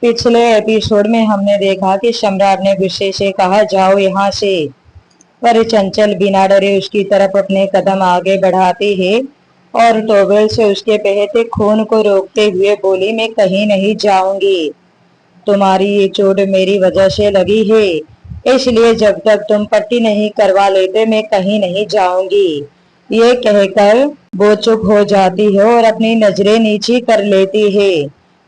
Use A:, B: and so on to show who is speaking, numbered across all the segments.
A: पिछले एपिसोड में हमने देखा कि सम्राट ने गुस्से से कहा जाओ यहाँ से, पर चंचल बिना डरे उसकी तरफ अपने कदम आगे बढ़ाती है और टॉवेल से उसके बहते खून को रोकते हुए बोली, मैं कहीं नहीं जाऊंगी। तुम्हारी ये चोट मेरी वजह से लगी है, इसलिए जब तक तुम पट्टी नहीं करवा लेते मैं कहीं नहीं जाऊंगी। ये कहकर वो चुप हो जाती है और अपनी नजरें नीची कर लेती है।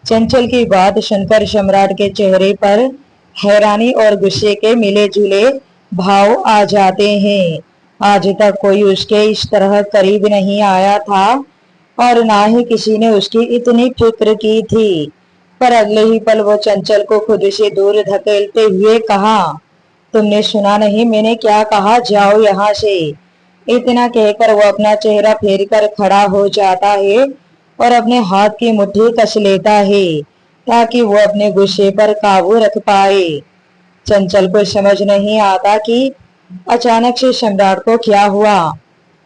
A: चंचल की बात सुनकर सम्राट के चेहरे पर हैरानी और गुस्से के मिले जुले भाव आ जाते हैं। आज तक कोई उसके इस तरह करीब नहीं आया था और ना ही किसी ने उसकी इतनी फिक्र की थी। पर अगले ही पल वो चंचल को खुद से दूर धकेलते हुए कहा, तुमने सुना नहीं मैंने क्या कहा, जाओ यहाँ से। इतना कहकर वो अपना चेहरा फेर कर खड़ा हो जाता है और अपने हाथ की मुट्ठी कस लेता है ताकि वो अपने गुस्से पर काबू रख पाए। चंचल को समझ नहीं आता कि अचानक से सम्राट को क्या हुआ,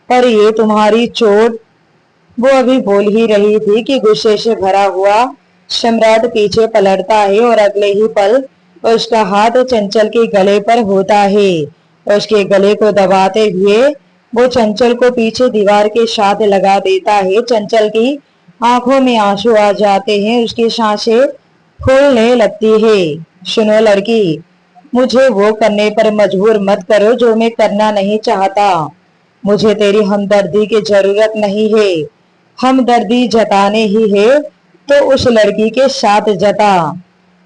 A: पर ये तुम्हारी चोट। वो अभी बोल ही रही थी कि गुस्से से भरा हुआ सम्राट पीछे पलटता है और अगले ही पल उसका हाथ चंचल के गले पर होता है। उसके गले को दबाते हुए वो चंचल को पीछे दीवार के साथ लगा देता है। चंचल की आंखों में आंसू आ जाते हैं, उसकी सांसें फूलने लगती है। सुनो लड़की, मुझे वो करने पर मजबूर मत करो जो मैं करना नहीं चाहता। मुझे तेरी हमदर्दी की जरूरत नहीं है। हमदर्दी जताने ही है तो उस लड़की के साथ जता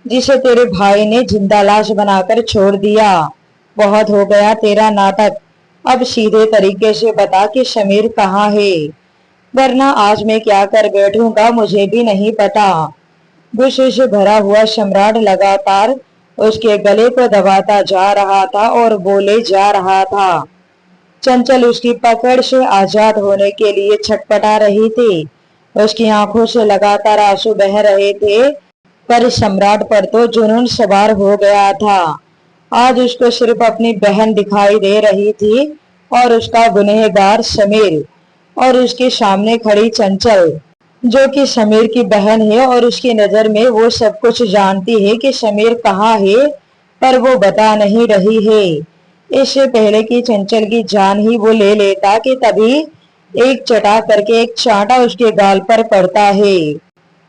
A: जिसे तेरे भाई ने जिंदा लाश बनाकर छोड़ दिया। बहुत हो गया तेरा नाटक, अब सीधे तरीके से बता कि समीर कहाँ है, वरना आज मैं क्या कर बैठूंगा मुझे भी नहीं पता। गुस्से से भरा हुआ सम्राट लगातार उसके गले को दबाता जा रहा था और बोले जा रहा था। चंचल उसकी पकड़ से आजाद होने के लिए छटपटा रही थी। उसकी आंखों से लगातार आंसू बह रहे थे, पर सम्राट पर तो जुनून सवार हो गया था। आज उसको सिर्फ अपनी बहन दिखाई दे रही थी और उसका गुनहगार समीर, और उसके सामने खड़ी चंचल जो कि समीर की बहन है और उसकी नजर में वो सब कुछ जानती है कि समीर कहाँ है, पर वो बता नहीं रही है। इससे पहले कि चंचल की जान ही वो ले लेता कि तभी एक चटा करके एक चांटा उसके गाल पर पड़ता है।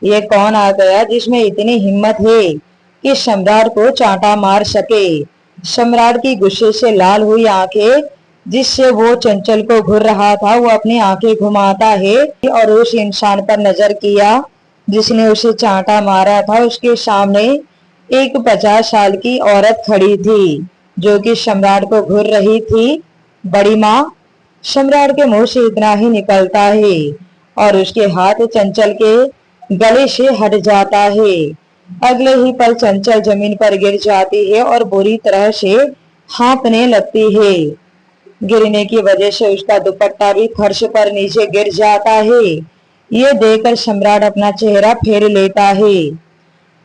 A: ये कौन आ गया जिसमें इतनी हिम्मत है कि सम्राट को चांटा मार सके। सम्राट की गुस्से से लाल हुई आंखें जिससे वो चंचल को घूर रहा था, वो अपनी आंखें घुमाता है और उस इंसान पर नजर किया जिसने उसे चांटा मारा था। उसके सामने एक 50 साल की औरत खड़ी थी जो कि सम्राट को घूर रही थी। बड़ी माँ, सम्राट के मुंह से इतना ही निकलता है और उसके हाथ चंचल के गले से हट जाता है। अगले ही पल चंचल जमीन पर गिर जाती है और बुरी तरह से हाँफने लगती है। गिरने की वजह से उसका दुपट्टा भी फर्श पर नीचे गिर जाता है। ये देखकर सम्राट अपना चेहरा फेर लेता है।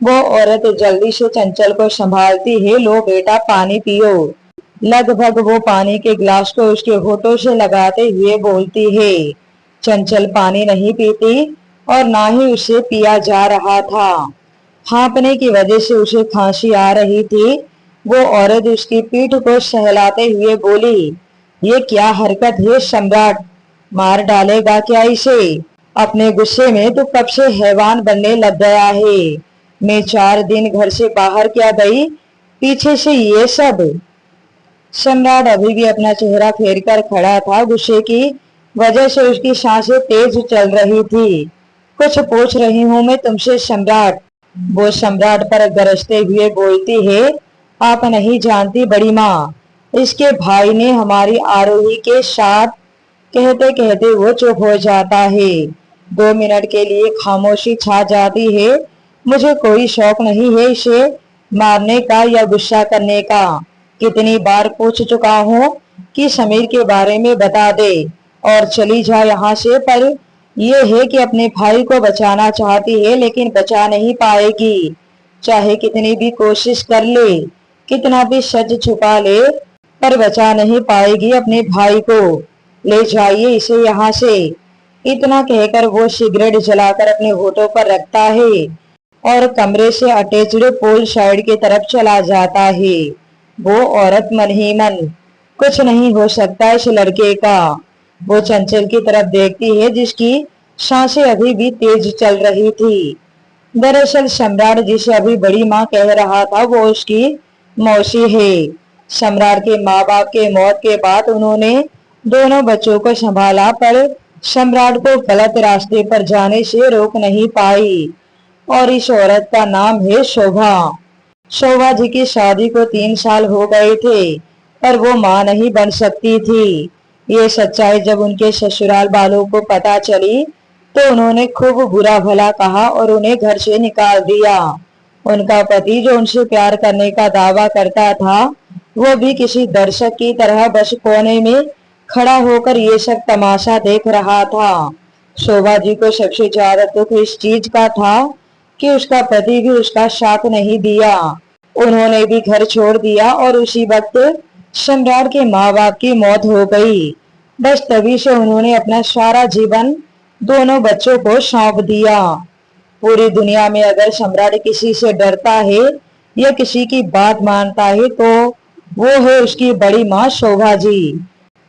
A: वो औरत जल्दी से चंचल को संभालती है, लो बेटा पानी पियो। लगभग वो पानी के गिलास को उसके होठों से लगाते हुए बोलती है। चंचल पानी नहीं पीती और ना ही उसे पिया जा रहा था। हाँफने की वजह से उसे खांसी आ रही थी। वो औरत उसकी पीठ को सहलाते हुए बोली, ये क्या हरकत है सम्राट, मार डालेगा क्या इसे? अपने गुस्से में तो कब से हैवान बनने लग गया है। मैं 4 दिन घर से बाहर क्या गई, पीछे से ये सब। सम्राट अभी भी अपना चेहरा फेर कर खड़ा था। गुस्से की वजह से उसकी सांसें तेज चल रही थी। कुछ पूछ रही हूँ मैं तुमसे सम्राट, वो सम्राट पर गरजते हुए बोलती है। आप नहीं जानती बड़ी माँ, इसके भाई ने हमारी आरोही के साथ। कहते कहते वो चुप हो जाता है। 2 मिनट के लिए खामोशी छा जाती है। मुझे कोई शौक नहीं है इसे मारने का या गुस्सा करने का। कितनी बार पूछ चुका हूँ कि समीर के बारे में बता दे और चली जा यहाँ से, पर यह है कि अपने भाई को बचाना चाहती है लेकिन बचा नहीं पाएगी। चाहे कितनी भी कोशिश कर ले, कितना भी सच छुपा ले, पर बचा नहीं पाएगी अपने भाई को। ले जाइए इसे यहाँ से। इतना कहकर वो सिगरेट जलाकर अपने होठों पर रखता है और कमरे से अटैच्ड पोल साइड की तरफ चला जाता है। वो औरत मन ही मन, कुछ नहीं हो सकता इस लड़के का। वो चंचल की तरफ देखती है जिसकी सांसें अभी भी तेज चल रही थी। दरअसल सम्राट जिसे अभी बड़ी माँ कह रहा था वो उसकी मौसी है। सम्राट के माँ बाप के मौत के बाद उन्होंने दोनों बच्चों को संभाला, पर सम्राट को गलत रास्ते पर जाने से रोक नहीं पाई। और इस औरत का नाम है शोभा। शोभा जी की शादी को 3 साल हो गए थे, पर वो माँ नहीं बन सकती थी। ये सच्चाई जब उनके ससुराल वालों को पता चली तो उन्होंने खूब बुरा भला कहा और उन्हें घर से निकाल दिया। उनका पति जो उनसे प्यार करने का दावा करता था, वो भी किसी दर्शक की तरह बस कोने में खड़ा होकर ये सब तमाशा देख रहा था। शोभा जी को सबसे ज्यादा दुख इस चीज का था कि उसका पति भी उसका साथ नहीं दिया। उन्होंने भी घर छोड़ दिया और उसी वक्त सम्राट के माँ बाप की मौत हो गई। बस तभी से उन्होंने अपना सारा जीवन दोनों बच्चों को सौंप दिया। पूरी दुनिया में अगर सम्राट किसी से डरता है या किसी की बात मानता है तो वो है उसकी बड़ी माँ शोभा जी।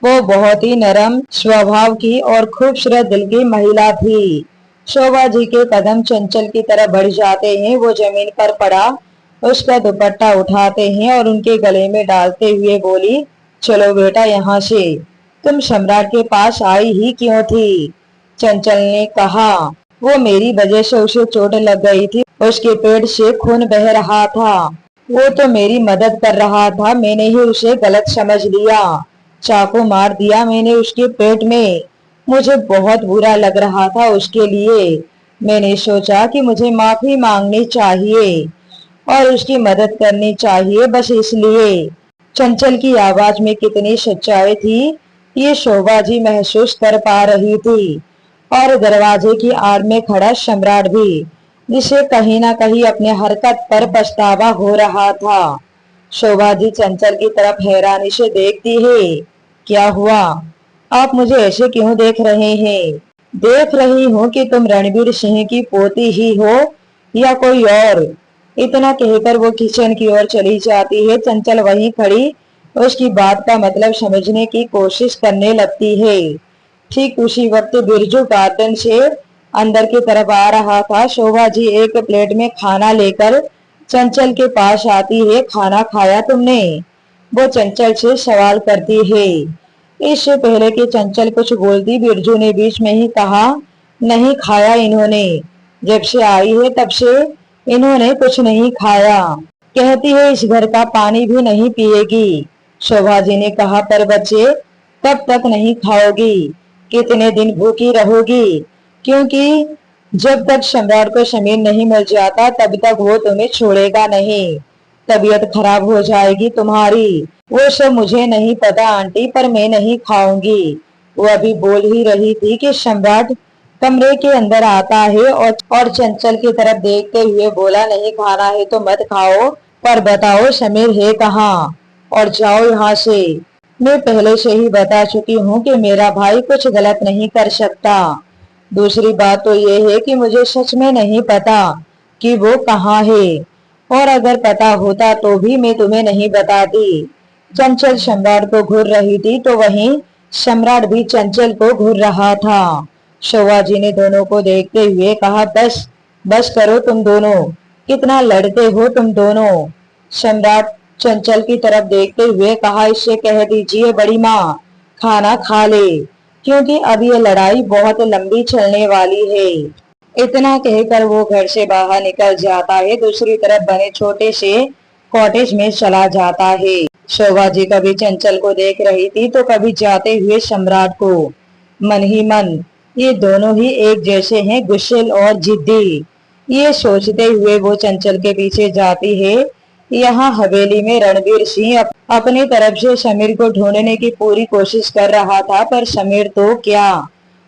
A: वो बहुत ही नरम स्वभाव की और खूबसूरत दिल की महिला थी। शोभा जी के कदम चंचल की तरफ बढ़ जाते हैं। वो जमीन पर पड़ा उसका दुपट्टा उठाते हैं और उनके गले में डालते हुए बोली, चलो बेटा यहाँ से, तुम सम्राट के पास आई ही क्यों थी? चंचल ने कहा, वो मेरी वजह से उसे चोट लग गई थी, उसके पेट से खून बह रहा था। वो तो मेरी मदद कर रहा था, मैंने ही उसे गलत समझ लिया, चाकू मार दिया मैंने उसके पेट में। मुझे बहुत बुरा लग रहा था उसके लिए। मैंने सोचा कि मुझे माफी मांगनी चाहिए और उसकी मदद करनी चाहिए, बस इसलिए। चंचल की आवाज में कितनी सच्चाई थी ये शोभा जी महसूस कर पा रही थी। और दरवाजे की आड़ में खड़ा सम्राट भी, जिसे कहीं ना कहीं अपने हरकत पर पछतावा हो रहा था। शोभा जी चंचल की तरफ हैरानी से देखती है। क्या हुआ? आप मुझे ऐसे क्यों देख रहे हैं? देख रही हूँ कि तुम रणवीर सिंह की पोती ही हो या कोई और। इतना कहकर वो किचन की ओर चली जाती है। चंचल वहीं खड़ी उसकी बात का मतलब समझने की कोशिश करने लगती है। ठीक उसी वक्त बिरजू गार्डन से अंदर की तरफ आ रहा था। शोभा जी एक प्लेट में खाना लेकर चंचल के पास आती है। खाना खाया तुमने? वो चंचल से सवाल करती है। इससे पहले कि चंचल कुछ बोलती, बिरजू ने बीच में ही कहा, नहीं खाया इन्होंने, जब से आई है तब से इन्होंने कुछ नहीं खाया। कहती है इस घर का पानी भी नहीं पिएगी। शोभा जी ने कहा, पर बच्चे कब तक नहीं खाओगी? कितने दिन भूखी रहोगी? क्योंकि जब तक सम्राट को समीर नहीं मिल जाता तब तक वो तुम्हें छोड़ेगा नहीं। तबीयत खराब हो जाएगी तुम्हारी। वो सब मुझे नहीं पता आंटी, पर मैं नहीं खाऊंगी। वो अभी बोल ही रही थी कि सम्राट कमरे के अंदर आता है और चंचल की तरफ देखते हुए बोला, नहीं खाना है तो मत खाओ, पर बताओ समीर है कहाँ और जाओ यहाँ से। मैं पहले से ही बता चुकी हूँ कि मेरा भाई कुछ गलत नहीं कर सकता। दूसरी बात तो ये है कि मुझे सच में नहीं पता कि वो कहाँ है, और अगर पता होता तो भी मैं तुम्हें नहीं बताती। चंचल सम्राट को घूर रही थी तो वहीं सम्राट भी चंचल को घूर रहा था। शोभा जी ने दोनों को देखते हुए कहा, बस बस करो तुम दोनों, कितना लड़ते हो तुम दोनों। सम्राट चंचल की तरफ देखते हुए कहा, इससे कह दीजिए बड़ी माँ खाना खा ले, क्योंकि अब ये लड़ाई बहुत लंबी चलने वाली है। इतना कहकर वो घर से बाहर निकल जाता है। दूसरी तरफ बने छोटे से कॉटेज में चला जाता है। शोभा जी कभी चंचल को देख रही थी तो कभी जाते हुए सम्राट को। मन ही मन ये दोनों ही एक जैसे हैं, गुस्सेल और जिद्दी। ये सोचते हुए वो चंचल के पीछे जाती है। यहाँ हवेली में रणवीर सिंह अपनी तरफ से समीर को ढूंढने की पूरी कोशिश कर रहा था, पर समीर तो क्या,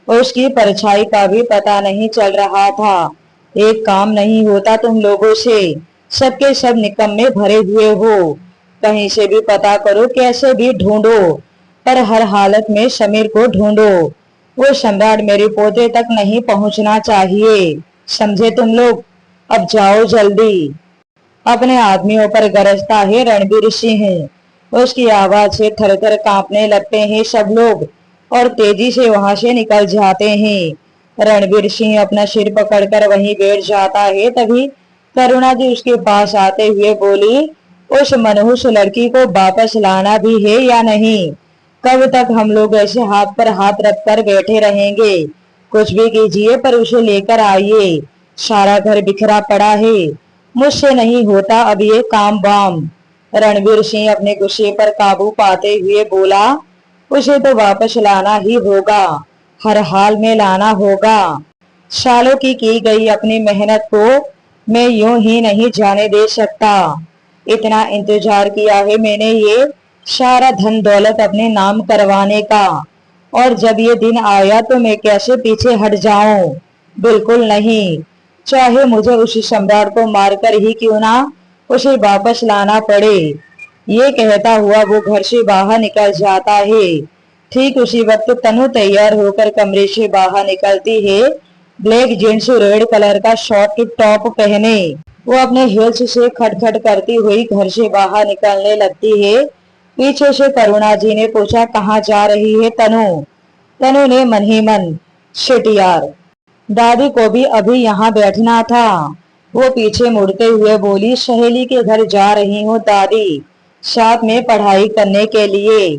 A: उसकी परछाई का भी पता नहीं चल रहा था। एक काम नहीं होता तुम लोगों से, सबके सब निकम्मे भरे हुए हो। कहीं से भी पता करो, कैसे भी ढूंढो, पर हर हालत में समीर को ढूंढो। वो सम्राट मेरे पोते तक नहीं पहुंचना चाहिए, समझे तुम लोग? अब जाओ जल्दी। अपने आदमियों पर गरजता है रणबीर सिंह। उसकी आवाज से थर थर कांपने लगते हैं सब लोग और तेजी से वहां से निकल जाते हैं। रणबीर सिंह अपना सिर पकड़कर वहीं बैठ जाता है। तभी करुणा जी उसके पास आते हुए बोली, उस मनहूस लड़की को वापस लाना भी है या नहीं? कब तक हम लोग ऐसे हाथ पर हाथ रखकर बैठे रहेंगे? कुछ भी कीजिए पर उसे लेकर आइए। सारा घर बिखरा पड़ा है, मुझसे नहीं होता अब ये काम वाम। रणबीर सिंह अपने गुस्से पर काबू पाते हुए बोला, उसे तो वापस लाना ही होगा, हर हाल में लाना होगा। सालों की गई अपनी मेहनत को मैं यूं ही नहीं जाने दे सकता। इतना इंतजार किया है मैंने ये सारा धन दौलत अपने नाम करवाने का, और जब ये दिन आया तो मैं कैसे पीछे हट जाऊं? बिल्कुल नहीं। चाहे मुझे उसी सम्राट को मारकर ही क्यों ना उसे वापस लाना पड़े। ये कहता हुआ वो घर से बाहर निकल जाता है। ठीक उसी वक्त तनु तैयार होकर कमरे से बाहर निकलती है। ब्लैक जींस रेड कलर का शॉर्ट टॉप पहने वो अपने हील्स से खटखट करती हुई घर से बाहर निकलने लगती है। पीछे से करुणा जी ने पूछा, कहाँ जा रही है तनु? तनु ने मन ही मन, शिट यार, दादी को भी अभी यहाँ बैठना था। वो पीछे मुड़ते हुए बोली, सहेली के घर जा रही हूँ दादी, साथ में पढ़ाई करने के लिए।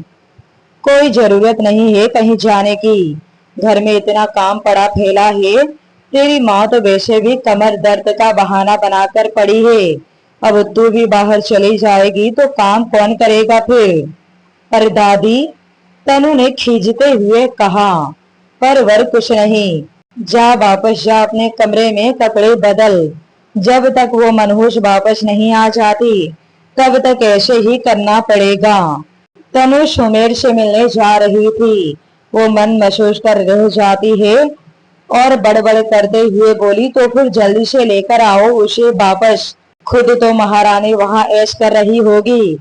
A: कोई जरूरत नहीं है कहीं जाने की, घर में इतना काम पड़ा फैला है। तेरी माँ तो वैसे भी कमर दर्द का बहाना बनाकर पड़ी है, अब तू भी बाहर चली जाएगी तो काम कौन करेगा फिर? पर दादी, तनु ने खींचते हुए कहा, पर वर कुछ नहीं, जा वापस जा अपने कमरे में कपड़े बदल। जब तक वो मनहूस वापस नहीं आ जाती तब तक ऐसे ही करना पड़ेगा। तनु सुमेर से मिलने जा रही थी। वो मन महसूस कर रह जाती है और बड़बड़ करते हुए बोली, तो फिर जल्दी से लेकर आओ उसे वापस। खुद तो महारानी वहां ऐश कर रही होगी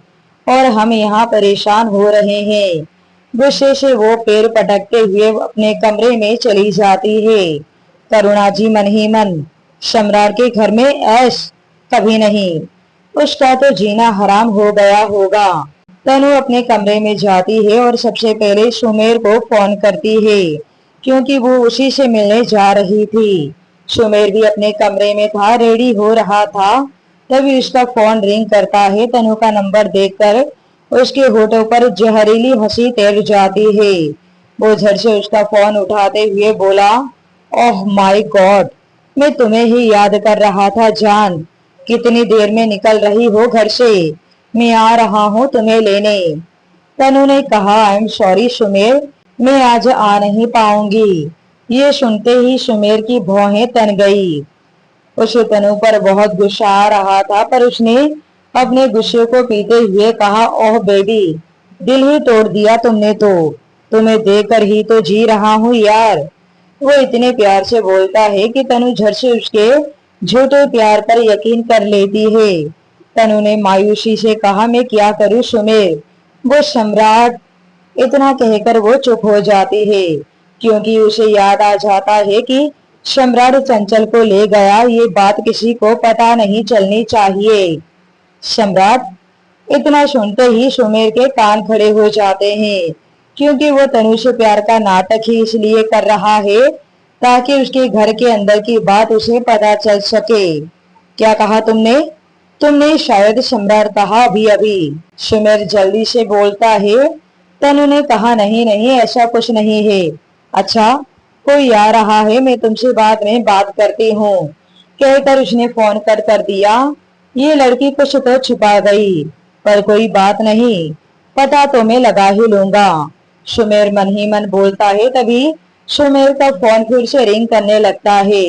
A: और हम यहाँ परेशान हो रहे हैं। गुस्से से वो पैर पटकते हुए अपने कमरे में चली जाती है। करुणा जी मन ही मन, सम्राट के घर में ऐश कभी नहीं, उसका तो जीना हराम हो गया होगा। तनु अपने कमरे में जाती है और सबसे पहले सुमेर को फोन करती है, क्योंकि वो उसी से मिलने जा रही थी। सुमेर भी अपने कमरे में था, रेडी हो रहा था। तभी उसका फोन रिंग करता है। तनु का नंबर देखकर उसके होठों पर जहरीली हंसी तैर जाती है। वो झट से उसका फोन उठाते हुए बोला, ओह माय गॉड, मैं तुम्हें ही याद कर रहा था जान। कितनी देर में निकल रही हो घर से? मैं आ रहा हूँ तुम्हें लेने। तनु ने कहा, आई एम सॉरी सुमेर, मैं आज आ नहीं पाऊंगी। ये सुनते ही सुमेर की भौहें तन गई। उसे तनु पर बहुत गुस्सा आ रहा था, पर उसने अपने गुस्से को पीते हुए कहा, ओह बेबी, दिल ही तोड़ दिया तुमने तो, तुम्हें देखकर ही तो जी रहा हूँ यार। वो इतने प्यार से बोलता है कि तनु झट से उसके झूठे प्यार पर यकीन कर लेती है। तनु ने मायूसी से कहा, मैं क्या करूं सुमेर, वो सम्राट। इतना कहकर वो चुप हो जाती है, क्योंकि उसे याद आ जाता है कि सम्राट चंचल को ले गया। ये बात किसी को पता नहीं चलनी चाहिए। सम्राट, इतना सुनते ही सुमेर के कान खड़े हो जाते हैं, क्योंकि वो तनु से प्यार का नाटक ही इसलिए कर रहा है ताकि उसके घर के अंदर की बात उसे पता चल सके। क्या कहा तुमने? तुमने शायद सम्राट कहा अभी अभी। सुमेर जल्दी से बोलता है। तनु ने कहा, नहीं नहीं, ऐसा कुछ नहीं है। अच्छा, कोई आ रहा है, मैं तुमसे बाद में बात करती हूँ, कहकर उसने फोन कर दिया। ये लड़की कुछ तो छुपा गई, पर कोई बात नहीं, पता तो मैं लगा ही लूंगा। सुमेर मन ही मन बोलता है। तभी सुमेर का फोन फिर से रिंग करने लगता है।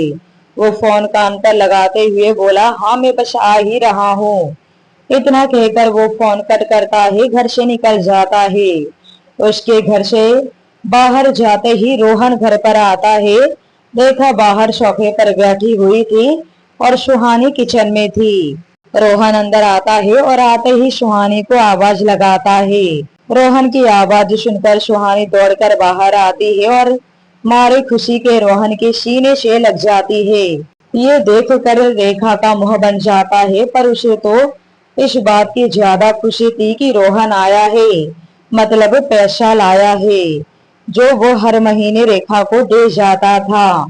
A: वो फोन कान पर लगाते हुए बोला, हाँ मैं बस आ ही रहा हूँ। इतना कहकर वो फोन कट करता है, घर से निकल जाता है। उसके घर से बाहर जाते ही रोहन घर पर आता है। देखा बाहर सोफे पर बैठी हुई थी और सुहानी किचन में थी। रोहन अंदर आता है और आते ही सुहानी को आवाज लगाता है। रोहन की आवाज सुनकर सुहानी दौड़कर बाहर आती है और मारे खुशी के रोहन के सीने से लग जाती है। ये देखकर रेखा का मुंह बन जाता है, पर उसे तो इस बात की ज्यादा खुशी थी कि रोहन आया है, मतलब पैसा लाया है, जो वो हर महीने रेखा को दे जाता था।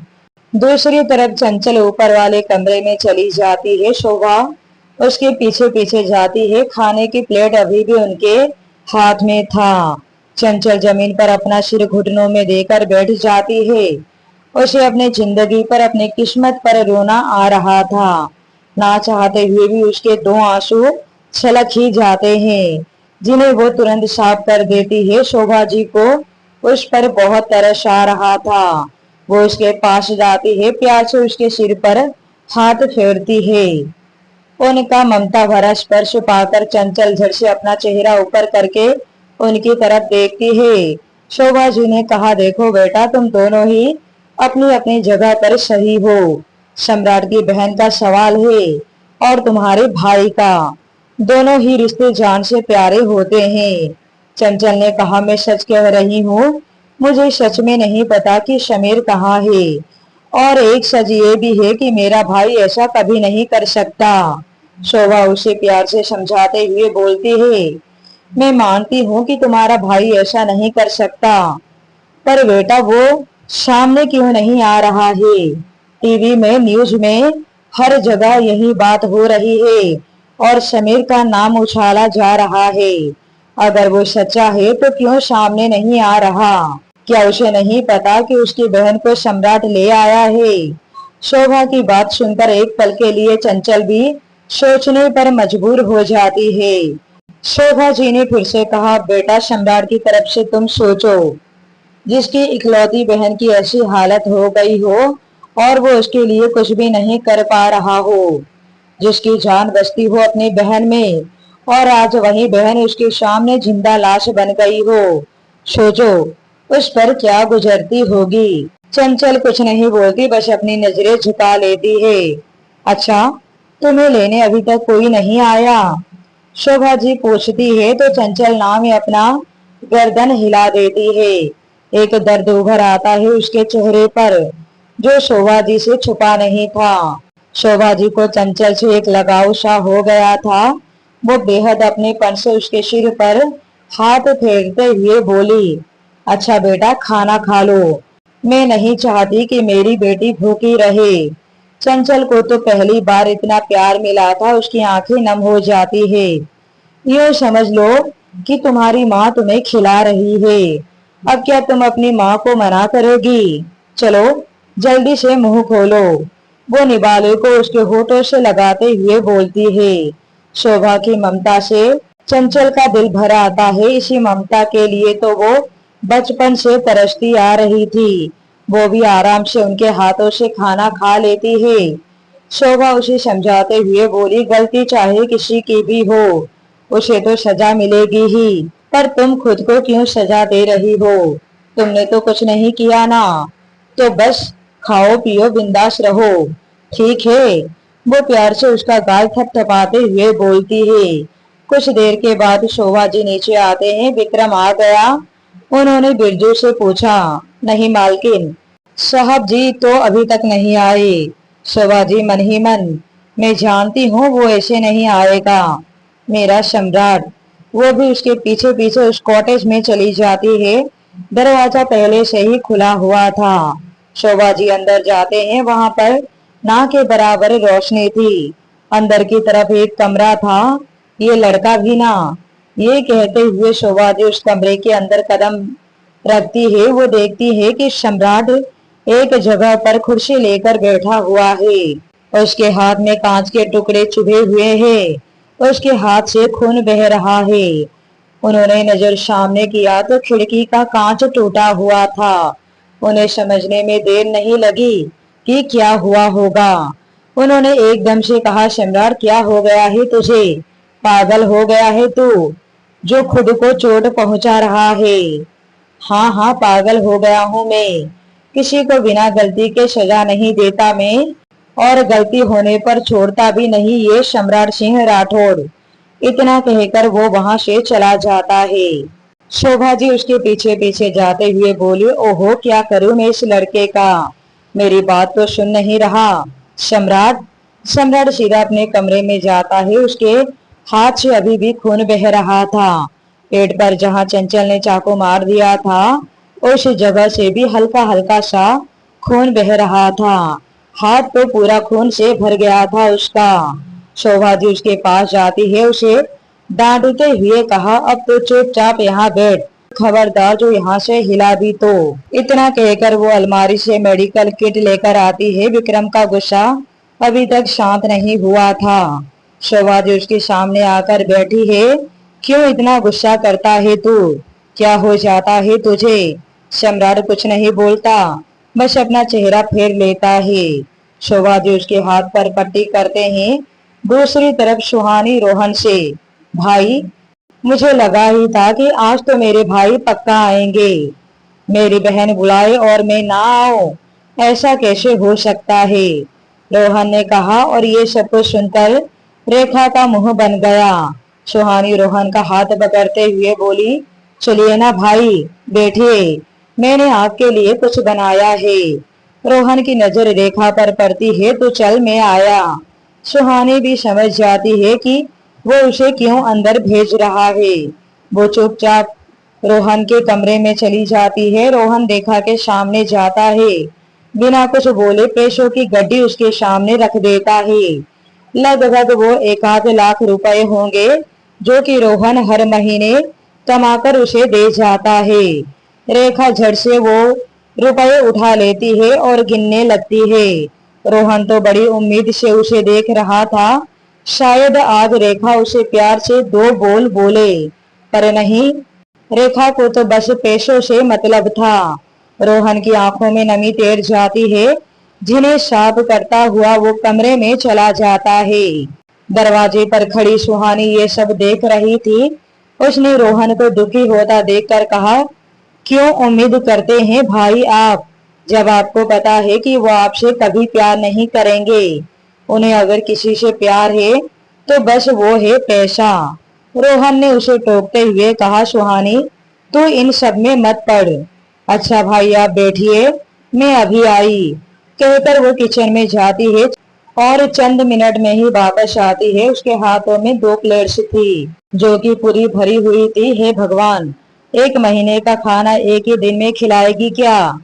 A: दूसरी तरफ चंचल ऊपर वाले कमरे में चली जाती है। शोभा उसके पीछे पीछे जाती है। खाने की प्लेट अभी भी उनके हाथ में था। चंचल जमीन पर अपना सिर घुटनों में देकर बैठ जाती है। उसे अपनी जिंदगी पर, अपनी किस्मत पर रोना आ रहा था। ना चाहते हुए भी उसके दो आंसू छलक ही जाते हैं, जिन्हें वो तुरंत साफ कर देती है। शोभा जी को उस पर बहुत तरस आ रहा था। वो उसके पास जाती है, प्यार से उसके सिर पर हाथ फेरती है। उनका ममता भरा स्पर्श पाकर चंचल झट से अपना चेहरा ऊपर करके उनकी तरफ देखती है। शोभा जी ने कहा, देखो बेटा, तुम दोनों ही अपनी अपनी जगह पर सही हो। सम्राट की बहन का सवाल है और तुम्हारे भाई का। दोनों ही रिश्ते जान से प्यारे होते हैं। चंचल ने कहा, मैं सच कह रही हूँ, मुझे सच में नहीं पता कि समीर कहाँ है। और एक सच ये भी है कि मेरा भाई ऐसा कभी नहीं कर सकता। शोभा उसे प्यार से समझाते हुए बोलती है, मैं मानती हूँ कि तुम्हारा भाई ऐसा नहीं कर सकता, पर बेटा वो सामने क्यों नहीं आ रहा है? टीवी में, न्यूज में, हर जगह यही बात हो रही है और समीर का नाम उछाला जा रहा है। अगर वो सच्चा है तो क्यों सामने नहीं आ रहा? क्या उसे नहीं पता कि उसकी बहन को सम्राट ले आया है? शोभा की बात सुनकर एक पल के लिए चंचल भी सोचने पर मजबूर हो जाती है। शोभा जी ने फिर से कहा, बेटा, सम्राट की तरफ से तुम सोचो, जिसकी इकलौती बहन की ऐसी हालत हो गई हो और वो उसके लिए कुछ भी नहीं कर पा रहा हो, जिसकी जान बसती हो अपनी बहन में, और आज वही बहन उसके सामने जिंदा लाश बन गई हो। सोचो उस पर क्या गुजरती होगी। चंचल कुछ नहीं बोलती, बस अपनी नजरें झुका लेती है। अच्छा, तुम्हें लेने अभी तक कोई नहीं आया? शोभा जी पूछती है तो चंचल नाम में अपना गर्दन हिला देती है। एक दर्द उभर आता है उसके चेहरे पर, जो शोभा जी से छुपा नहीं था। शोभा जी को चंचल से एक लगाव सा हो गया था। वो बेहद अपनेपन से उसके सिर पर हाथ फेरते हुए बोली, अच्छा बेटा, खाना खा लो। मैं नहीं चाहती कि मेरी बेटी भूखी रहे। चंचल को तो पहली बार इतना प्यार मिला था, उसकी आंखें नम हो जाती है। ये समझ लो कि तुम्हारी माँ तुम्हें खिला रही है। अब क्या तुम अपनी माँ को मना करोगी? चलो जल्दी से मुंह खोलो। वो निबाले को उसके होठों से लगाते हुए बोलती है। शोभा की ममता से चंचल का दिल भर आता है। इसी ममता के लिए तो वो बचपन से तरसती आ रही थी। वो भी आराम से उनके हाथों से खाना खा लेती है। शोभा उसे समझाते हुए बोली, गलती चाहे किसी की भी हो, उसे तो सजा मिलेगी ही, पर तुम खुद को क्यों सजा दे रही हो? तुमने तो कुछ नहीं किया ना, तो बस खाओ पियो बिंदास रहो, ठीक है? वो प्यार से उसका गाल थपथपाते हुए बोलती है। कुछ देर के बाद शोभा जी नीचे आते हैं। विक्रम आ गया। उन्होंने बिरजू से पूछा, नहीं मालकिन, साहब जी तो अभी तक नहीं आए। शोभा जी मन ही मन, मैं जानती हूँ वो ऐसे नहीं आएगा। मेरा सम्राट। वो भी उसके पीछे पीछे उस कॉटेज में चली जाती है। दरवाजा पहले से ही खुला हुआ था। शोभा जी अंदर जाते हैं। वहां पर ना के बराबर रोशनी थी। अंदर की तरफ एक कमरा था। ये लड़का भी ना। ये कहते हुए शोभा जी उस कमरे के अंदर कदम रखती है। वो देखती है कि सम्राट एक जगह पर कुर्सी लेकर बैठा हुआ है। उसके हाथ में कांच के टुकड़े चुभे हुए हैं। उसके हाथ से खून बह रहा है। उन्होंने नजर सामने किया तो खिड़की का कांच टूटा हुआ था। उन्हें समझने में देर नहीं लगी कि क्या हुआ होगा। उन्होंने एकदम से कहा, सम्राट, क्या हो गया है तुझे? पागल हो गया है तू, जो खुद को चोट पहुंचा रहा है? हाँ हाँ, पागल हो गया हूँ मैं। किसी को बिना गलती के सजा नहीं देता मैं, और गलती होने पर छोड़ता भी नहीं ये सम्राट सिंह राठौड़। इतना कहकर वो वहां से चला जाता है। शोभा जी उसके पीछे पीछे जाते हुए बोली, ओहो, क्या करूं मैं इस लड़के का? मेरी बात तो सुन नहीं रहा। सम्राट सम्राट सीधा अपने कमरे में जाता है। उसके हाथ से अभी भी खून बह रहा था। पेट पर जहां चंचल ने चाकू मार दिया था उस जगह से भी हल्का हल्का सा खून बह रहा था। हाथ तो पूरा खून से भर गया था उसका। शोभा जी उसके पास जाती है, उसे डांटते हुए कहा, अब तो चुपचाप यहाँ बैठ, खबरदार जो यहाँ से हिला भी तो। इतना कहकर वो अलमारी से मेडिकल किट लेकर आती है। विक्रम का गुस्सा अभी तक शांत नहीं हुआ था। शोभा जी उसके सामने आकर बैठी है। क्यों इतना गुस्सा करता है तू? क्या हो जाता है तुझे? सम्राट कुछ नहीं बोलता, बस अपना चेहरा फेर लेता है। शोभा जी उसके हाथ पर पट्टी करते हैं। दूसरी तरफ सुहानी रोहन से, भाई, मुझे लगा ही था कि आज तो मेरे भाई पक्का आएंगे। मेरी बहन बुलाए और मैं ना आऊं, ऐसा कैसे हो सकता है? रोहन ने कहा और ये सब कुछ सुनकर रेखा का मुंह बन गया। सुहानी रोहन का हाथ पकड़ते हुए बोली, चलिए ना भाई, बैठिए, मैंने आपके लिए कुछ बनाया है। रोहन की नजर रेखा पर पड़ती है तो चल मैं आया। सुहानी भी समझ जाती है कि वो उसे क्यों अंदर भेज रहा है। वो चुपचाप रोहन के कमरे में चली जाती है। रोहन रेखा के सामने जाता है, बिना कुछ बोले पैसों की गड्डी उसके सामने रख देता है। लगभग वो 1 लाख रुपए होंगे जो कि रोहन हर महीने कमाकर उसे दे जाता है। रेखा झट से वो रुपए उठा लेती है और गिनने लगती है। रोहन तो बड़ी उम्मीद से उसे देख रहा था, शायद आज रेखा उसे प्यार से 2 बोल बोले, पर नहीं, रेखा को तो बस पैसों से मतलब था। रोहन की आंखों में नमी तैर जाती है। जिन्हें साफ करता हुआ वो कमरे में चला जाता है। दरवाजे पर खड़ी सुहानी ये सब देख रही थी। उसने रोहन को दुखी होता देखकर कहा, क्यों उम्मीद करते हैं भाई आप, जब आपको पता है कि वो आपसे कभी प्यार नहीं करेंगे। उन्हें अगर किसी से प्यार है तो बस वो है पैसा। रोहन ने उसे टोकते हुए कहा, सुहानी, तू इन सब में मत पड़। अच्छा भाई आप बैठिए, मैं अभी आई, कहकर वो किचन में जाती है और चंद मिनट में ही वापस आती है। उसके हाथों में 2 प्लेट्स थी जो कि पूरी भरी हुई थी। हे भगवान, 1 महीने का खाना एक ही दिन में खिलाएगी क्या?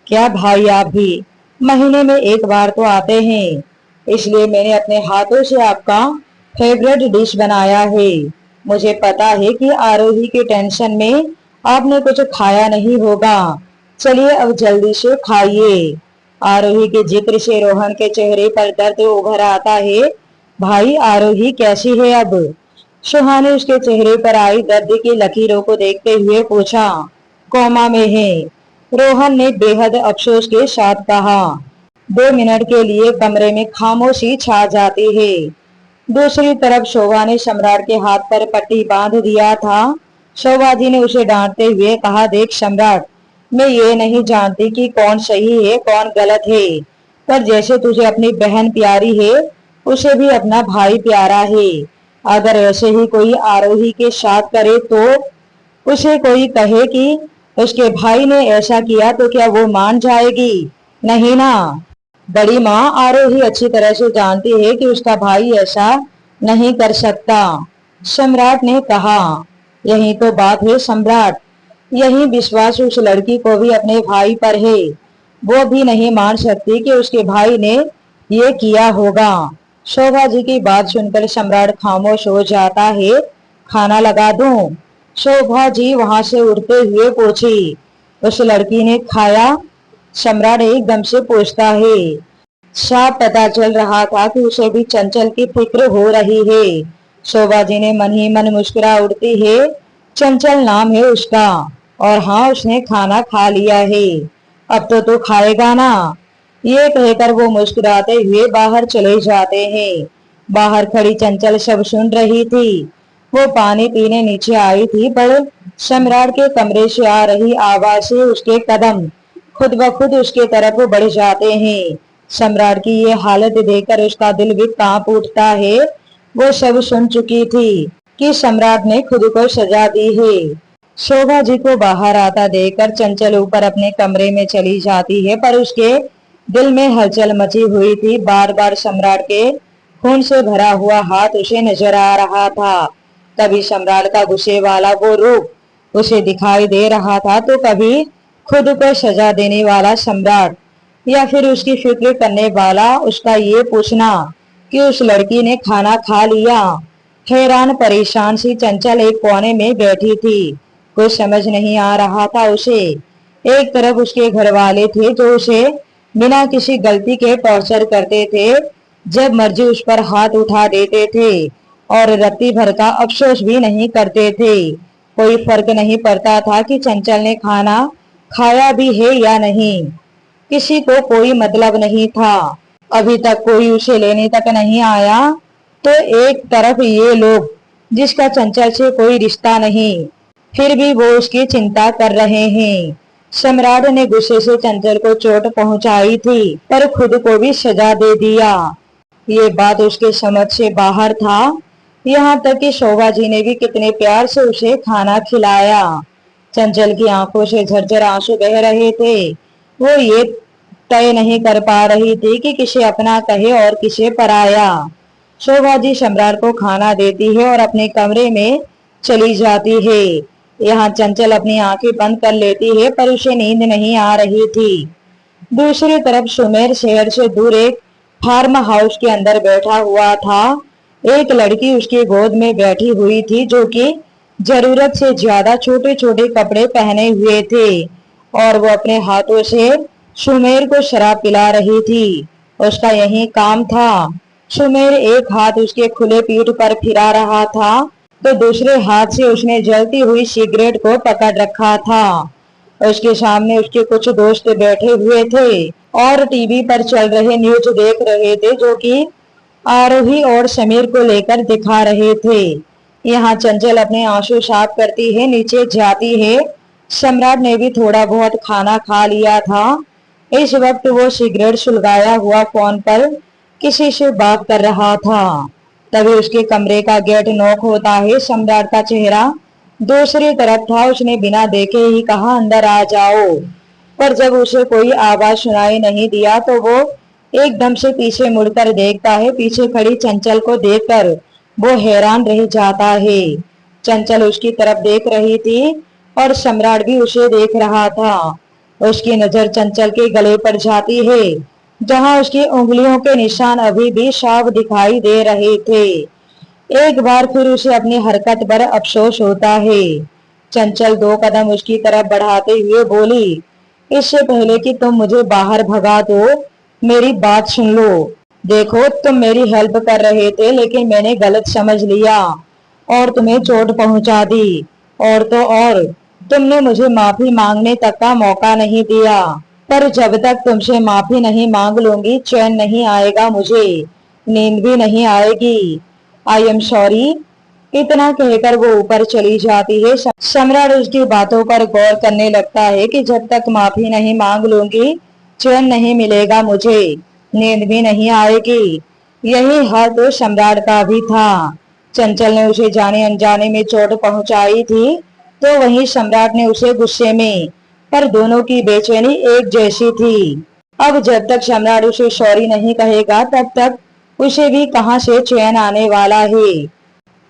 A: क्या भाई आप भी महीने में 1 बार तो आते हैं, इसलिए मैंने अपने हाथों से आपका फेवरेट डिश बनाया है। मुझे पता है कि आरोही के टेंशन में आपने कुछ खाया नहीं होगा। चलिए अब जल्दी से खाइए। आरोही के जिक्र से रोहन के चेहरे पर दर्द उभर आता है। भाई आरोही कैसी है अब? सुहानी उसके चेहरे पर आई दर्द की लकीरों को देखते हुए पूछा। कोमा में है, रोहन ने बेहद अफसोस के साथ कहा। 2 मिनट के लिए कमरे में खामोशी छा जाती है। दूसरी तरफ शोभा ने सम्राट के हाथ पर पट्टी बांध दिया था। शोभा जी ने उसे डांटते हुए कहा, देख सम्राट, मैं ये नहीं जानती कि कौन सही है कौन गलत है, पर जैसे तुझे अपनी बहन प्यारी है उसे भी अपना भाई प्यारा है। अगर ऐसे ही कोई आरोही के साथ करे तो उसे कोई कहे कि उसके भाई ने ऐसा किया तो क्या वो मान जाएगी? नहीं ना। बड़ी माँ आरोही अच्छी तरह से जानती है कि उसका भाई ऐसा नहीं कर सकता, सम्राट ने कहा। यही तो बात है सम्राट, यही विश्वास उस लड़की को भी अपने भाई पर है। वो भी नहीं मान सकती कि उसके भाई ने ये किया होगा। शोभा जी की बात सुनकर सम्राट खामोश हो जाता है। खाना लगा दूं? शोभा जी वहां से उठते हुए पूछी। उस लड़की ने खाया? सम्राट एकदम से पूछता है। साफ पता चल रहा था कि उसे भी चंचल की फिक्र हो रही है। शोभा जी ने मन ही मन मुस्कुरा उठती है। चंचल नाम है उसका, और हाँ, उसने खाना खा लिया है। अब तो तू खाएगा ना? ये कहकर वो मुस्कुराते हुए बाहर चले जाते हैं। बाहर खड़ी चंचल सब सुन रही थी। वो पानी पीने नीचे आई थी, पर सम्राट के कमरे से आ रही आवाज से उसके कदम खुद ब खुद उसके तरफ बढ़ जाते हैं। सम्राट की ये हालत देखकर उसका दिल भी कांप उठता है। वो सब सुन चुकी थी कि सम्राट ने खुद को सजा दी है। शोभा जी को बाहर आता देखकर चंचल ऊपर अपने कमरे में चली जाती है, पर उसके दिल में हलचल मची हुई थी। बार बार सम्राट के खून से भरा हुआ हाथ उसे नजर आ रहा था। कभी सम्राट का गुस्से वाला वो रूप उसे दिखाई दे रहा था, तो कभी खुद को सजा देने वाला सम्राट, या फिर उसकी फिक्र करने वाला उसका ये पूछना कि उस लड़की ने खाना खा लिया। हैरान परेशान सी चंचल एक कोने में बैठी थी। कुछ समझ नहीं आ रहा था उसे। एक तरफ उसके घर वाले थे जो उसे बिना किसी गलती के टॉर्चर करते थे, जब मर्जी उस पर हाथ उठा देते थे, और रत्ती भर का अफसोस भी नहीं करते थे। कोई फर्क नहीं पड़ता था कि चंचल ने खाना खाया भी है या नहीं। किसी को कोई मतलब नहीं था। अभी तक कोई उसे लेने तक नहीं आया, तो एक तरफ ये लोग जिसका चंचल से कोई रिश्ता नहीं, फिर भी वो उसकी चिंता कर रहे हैं। सम्राट ने गुस्से से चंचल को चोट पहुंचाई थी, पर खुद को भी सजा दे दिया। ये बात उसके समझ से बाहर था। यहाँ तक कि शोभा जी ने भी कितने प्यार से उसे खाना खिलाया। चंचल की आंखों से झरझर आंसू बह रहे थे। वो ये तय नहीं कर पा रही थी कि किसे अपना कहे और किसे पराया। शोभा जी सम्राट को खाना देती है और अपने कमरे में चली जाती है। यहाँ चंचल अपनी आंखें बंद कर लेती है, पर उसे नींद नहीं आ रही थी। दूसरी तरफ सुमेर शहर से दूर एक फार्म हाउस के अंदर बैठा हुआ था। एक लड़की उसकी गोद में बैठी हुई थी, जो कि जरूरत से ज्यादा छोटे छोटे कपड़े पहने हुए थे, और वो अपने हाथों से सुमेर को शराब पिला रही थी। उसका यही काम था। सुमेर एक हाथ उसके खुले पीठ पर फिरा रहा था, तो दूसरे हाथ से उसने जलती हुई सिगरेट को पकड़ रखा था। उसके सामने उसके कुछ दोस्त बैठे हुए थे और टीवी पर चल रहे न्यूज देख रहे थे, जो कि आरोही और समीर को लेकर दिखा रहे थे। यहाँ चंचल अपने आंसू साफ करती है, नीचे जाती है। सम्राट ने भी थोड़ा बहुत खाना खा लिया था। इस वक्त वो सिगरेट सुलगाया हुआ फोन पर किसी से बात कर रहा था। तभी उसके कमरे का गेट नॉक होता है। सम्राट का चेहरा दूसरी तरफ था। उसने बिना देखे ही कहा, अंदर आ जाओ। पर जब उसे कोई आवाज सुनाई नहीं दिया, तो वो एकदम से पीछे मुड़कर देखता है। पीछे खड़ी चंचल को देखकर वो हैरान रह जाता है। चंचल उसकी तरफ देख रही थी और सम्राट भी उसे देख रहा था। उसकी नजर चंचल के गले पर जाती है, जहां उसकी उंगलियों के निशान अभी भी साफ दिखाई दे रहे थे। एक बार फिर उसे अपनी हरकत पर अफसोस होता है। चंचल दो कदम उसकी तरफ बढ़ाते हुए बोली, इससे पहले कि तुम मुझे बाहर भगा दो, मेरी बात सुन लो। देखो, तुम मेरी हेल्प कर रहे थे, लेकिन मैंने गलत समझ लिया और तुम्हें चोट पहुंचा दी। और तो और, तुमने मुझे माफी मांगने तक का मौका नहीं दिया। पर जब तक तुमसे माफी नहीं मांग लूंगी, चैन नहीं आएगा मुझे, नींद भी नहीं आएगी। I am sorry. इतना कहकर वो ऊपर चली जाती है। सम्राट उसकी बातों पर गौर करने लगता है कि जब तक माफी नहीं मांग लूंगी, चैन नहीं मिलेगा मुझे, नींद भी नहीं आएगी। यही हाल तो सम्राट का भी था। चंचल ने उसे जाने अनजाने में चोट पहुंचाई थी, तो वहीं सम्राट ने उसे गुस्से में, पर दोनों की बेचैनी एक जैसी थी। अब जब तक सम्राट उसे सॉरी नहीं कहेगा, तब तक उसे भी कहां से चैन आने वाला है।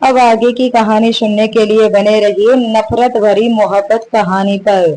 A: अब आगे की कहानी सुनने के लिए बने रहिए नफरत भरी मोहब्बत कहानी पर।